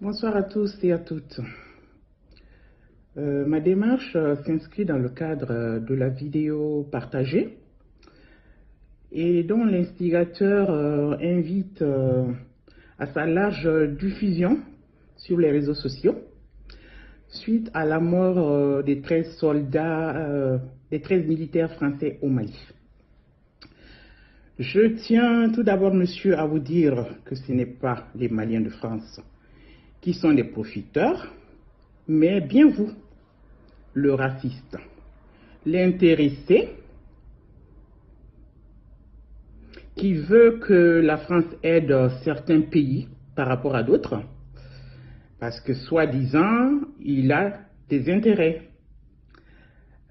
Bonsoir à tous et à toutes. Ma démarche s'inscrit dans le cadre de la vidéo partagée et dont l'instigateur invite à sa large diffusion sur les réseaux sociaux suite à la mort des 13 soldats, des 13 militaires français au Mali. Je tiens tout d'abord, monsieur, à vous dire que ce n'est pas les Maliens de France qui sont des profiteurs, mais bien vous, le raciste, l'intéressé, qui veut que la France aide certains pays par rapport à d'autres, parce que soi-disant, il a des intérêts.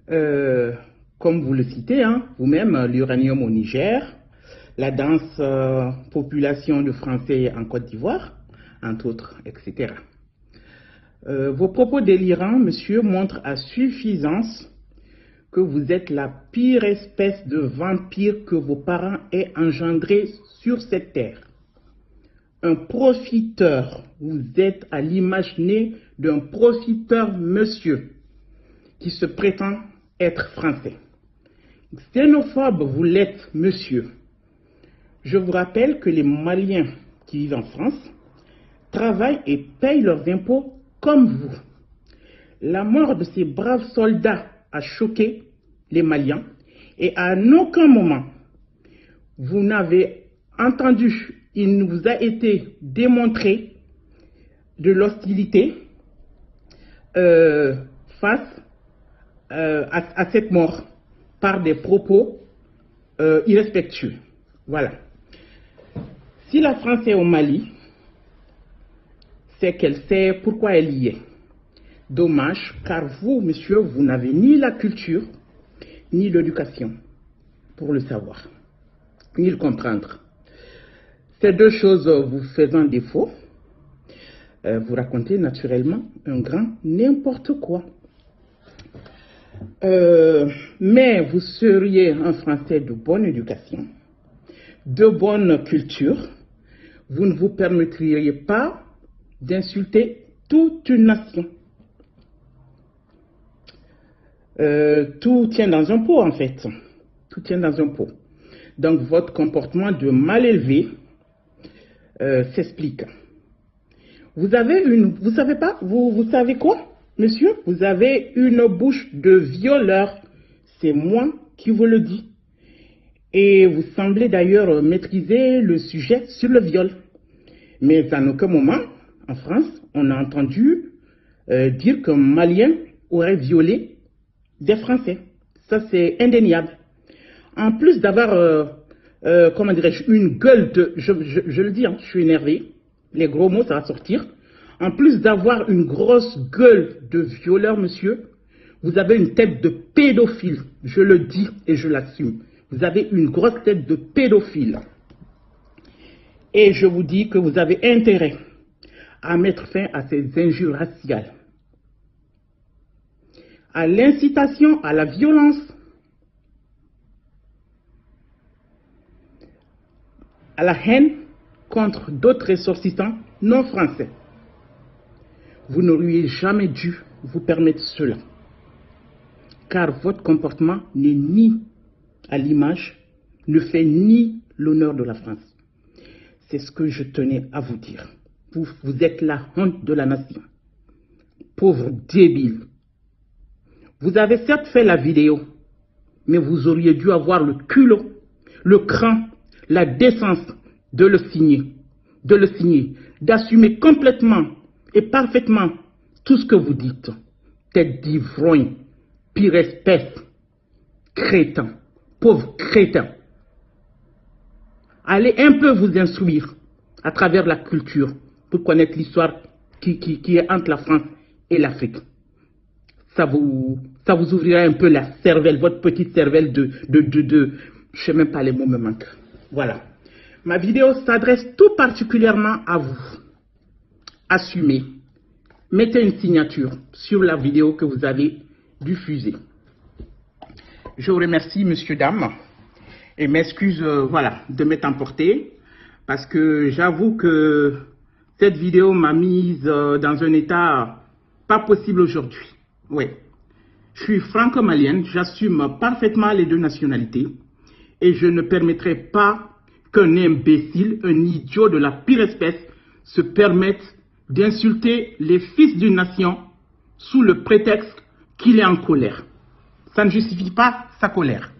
Comme vous le citez, vous-même, l'uranium au Niger, la dense population de Français en Côte d'Ivoire, entre autres, etc. Vos propos délirants, monsieur, montrent à suffisance que vous êtes la pire espèce de vampire que vos parents aient engendré sur cette terre. Un profiteur, vous êtes à l'image née d'un profiteur, monsieur, qui se prétend être français. Xénophobe, vous l'êtes, monsieur. Je vous rappelle que les Maliens qui vivent en France travaillent et payent leurs impôts comme vous. La mort de ces braves soldats a choqué les Maliens et à aucun moment vous n'avez entendu, il vous a été démontré de l'hostilité face à cette mort par des propos irrespectueux. Voilà. Si la France est au Mali, c'est qu'elle sait pourquoi elle y est. Dommage, car vous, monsieur, vous n'avez ni la culture, ni l'éducation pour le savoir, ni le comprendre. Ces deux choses vous faisant défaut, vous racontez naturellement un grand n'importe quoi. Mais vous seriez un Français de bonne éducation, de bonne culture, vous ne vous permettriez pas d'insulter toute une nation. Tout tient dans un pot, en fait. Tout tient dans un pot. Donc, votre comportement de mal élevé s'explique. Vous avez vous savez pas, vous savez quoi, monsieur? Vous avez une bouche de violeur. C'est moi qui vous le dis. Et vous semblez d'ailleurs maîtriser le sujet sur le viol. Mais à aucun moment, en France, on a entendu dire qu'un Malien aurait violé des Français. Ça, c'est indéniable. En plus d'avoir, comment dirais-je, une gueule de... Je le dis, je suis énervé. Les gros mots, ça va sortir. En plus d'avoir une grosse gueule de violeur, monsieur, vous avez une tête de pédophile. Je le dis et je l'assume. Vous avez une grosse tête de pédophile. Et je vous dis que vous avez intérêt à mettre fin à ces injures raciales, à l'incitation à la violence, à la haine contre d'autres ressortissants non français. Vous n'auriez jamais dû vous permettre cela, car votre comportement n'est ni à l'image, ne fait ni l'honneur de la France. C'est ce que je tenais à vous dire. Vous êtes la honte de la nation. Pauvre débile. Vous avez certes fait la vidéo, mais vous auriez dû avoir le culot, le cran, la décence de le signer, d'assumer complètement et parfaitement tout ce que vous dites. Tête d'ivrogne, pire espèce, crétin, pauvre crétin. Allez un peu vous instruire à travers la culture pour connaître l'histoire qui est entre la France et l'Afrique. Ça vous ouvrira un peu la cervelle, votre petite cervelle de je sais même pas, les mots me manquent. Voilà. Ma vidéo s'adresse tout particulièrement à vous. Assumez. Mettez une signature sur la vidéo que vous avez diffusée. Je vous remercie, monsieur, dame, et m'excuse, voilà, de m'être emporté, parce que j'avoue que Cette vidéo m'a mise dans un état pas possible aujourd'hui. Oui. Je suis franco-malienne, j'assume parfaitement les deux nationalités et je ne permettrai pas qu'un imbécile, un idiot de la pire espèce, se permette d'insulter les fils d'une nation sous le prétexte qu'il est en colère. Ça ne justifie pas sa colère.